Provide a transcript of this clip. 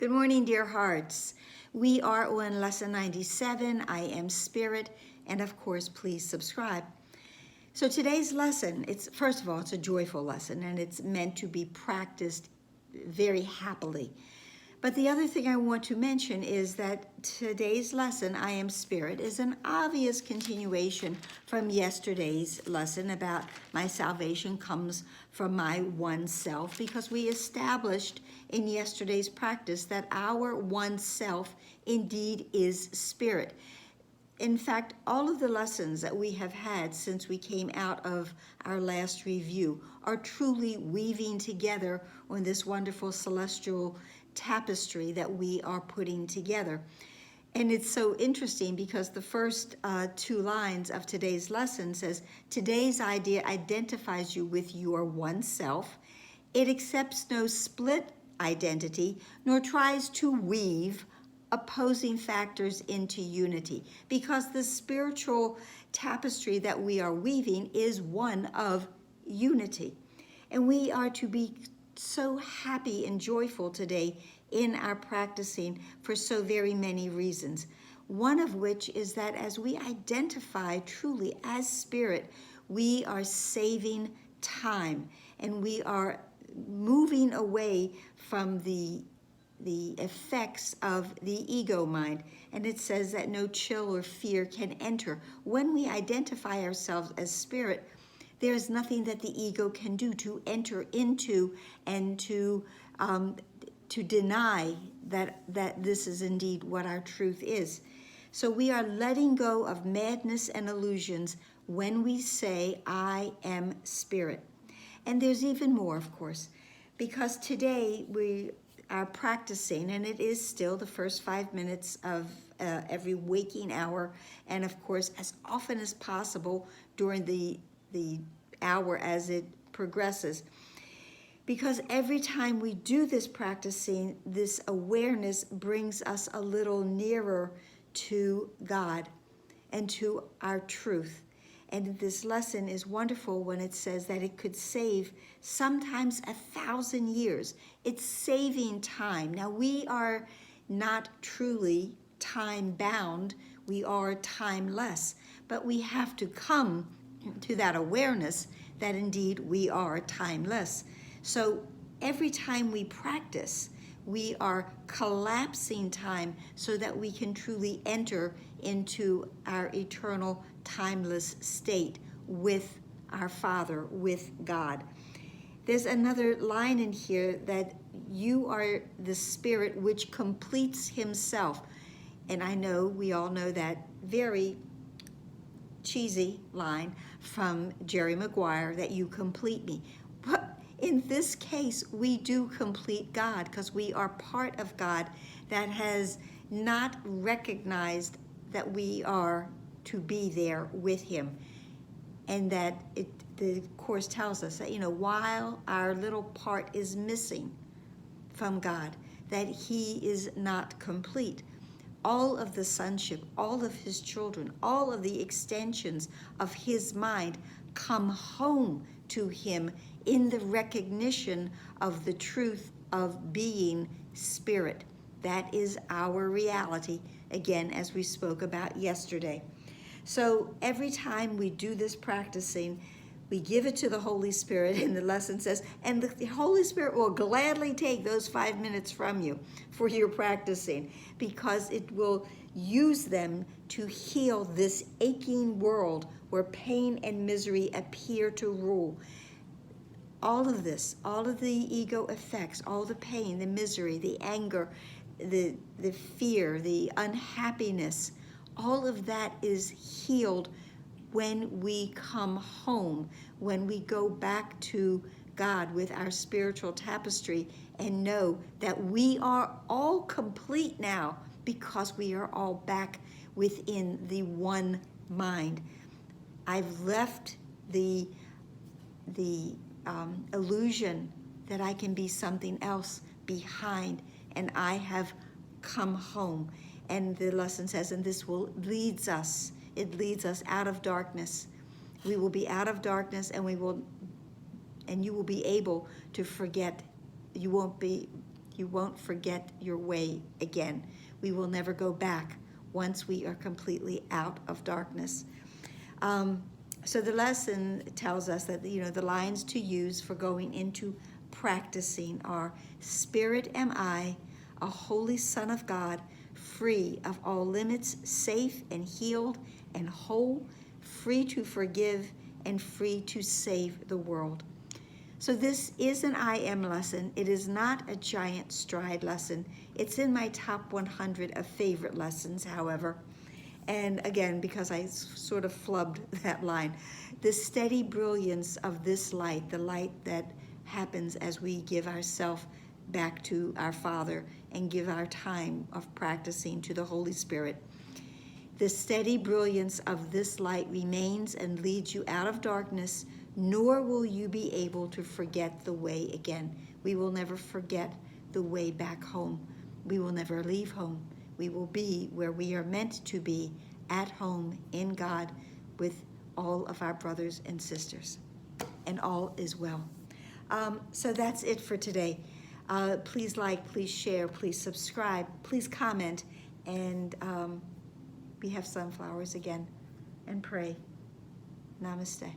Good morning, dear hearts. We are on lesson 97, I Am Spirit, and of course, please subscribe. So today's lesson, first of all, it's a joyful lesson, and it's meant to be practiced very happily. But the other thing I want to mention is that today's lesson, I Am Spirit, is an obvious continuation from yesterday's lesson about my salvation comes from my one self, because we established in yesterday's practice that our one self indeed is spirit. In fact, all of the lessons that we have had since we came out of our last review are truly weaving together on this wonderful celestial tapestry that we are putting together. And it's so interesting because the first two lines of today's lesson says, today's idea identifies you with your one self. It accepts no split identity, nor tries to weave opposing factors into unity, because the spiritual tapestry that we are weaving is one of unity. And we are to be so happy and joyful today in our practicing for so very many reasons. One of which is that as we identify truly as spirit, we are saving time and we are moving away from the effects of the ego mind. And it says that no chill or fear can enter. When we identify ourselves as spirit, there is nothing that the ego can do to enter into and to deny that this is indeed what our truth is. So we are letting go of madness and illusions when we say, I am spirit. And there's even more, of course, because today we are practicing, and it is still the first 5 minutes of every waking hour, and of course, as often as possible during the hour as it progresses. Because every time we do this practicing, this awareness brings us a little nearer to God and to our truth. And this lesson is wonderful when it says that it could save sometimes 1,000 years. It's saving time. Now, we are not truly time bound. We are timeless. But we have to come to that awareness that indeed we are timeless. So every time we practice, we are collapsing time so that we can truly enter into our eternal timeless state with our Father, with God. There's another line in here that you are the spirit which completes himself. And I know, we all know that very cheesy line from Jerry Maguire, that you complete me. But in this case, we do complete God, because we are part of God that has not recognized that we are to be there with him. And that the Course tells us that, while our little part is missing from God, that he is not complete. All of the sonship, all of his children, all of the extensions of his mind come home to him in the recognition of the truth of being spirit. That is our reality, again, as we spoke about yesterday. So every time we do this practicing, we give it to the Holy Spirit, and the lesson says, and the Holy Spirit will gladly take those 5 minutes from you for your practicing, because it will use them to heal this aching world where pain and misery appear to rule. All of this, all of the ego effects, all the pain, the misery, the anger, the fear, the unhappiness, all of that is healed when we come home, when we go back to God with our spiritual tapestry and know that we are all complete now, because we are all back within the one mind. I've left the illusion that I can be something else behind, and I have come home. And the lesson says, and this leads us out of darkness. We will be out of darkness, and you will be able to forget. You You won't forget your way again. We will never go back once we are completely out of darkness. So the lesson tells us that, the lines to use for going into practicing are: Spirit am I, a holy Son of God, free of all limits, safe and healed and whole, free to forgive and free to save the world. So this is an I am lesson. It is not a giant stride lesson. It's in my top 100 of favorite lessons, however. And again, because I sort of flubbed that line, the steady brilliance of this light, the light that happens as we give ourselves back to our Father and give our time of practicing to the Holy Spirit. The steady brilliance of this light remains and leads you out of darkness, nor will you be able to forget the way again. We will never forget the way back home. We will never leave home. We will be where we are meant to be, at home in God with all of our brothers and sisters. And all is well. So that's it for today. Please like, please share, please subscribe, please comment, and we have sunflowers again. And pray. Namaste.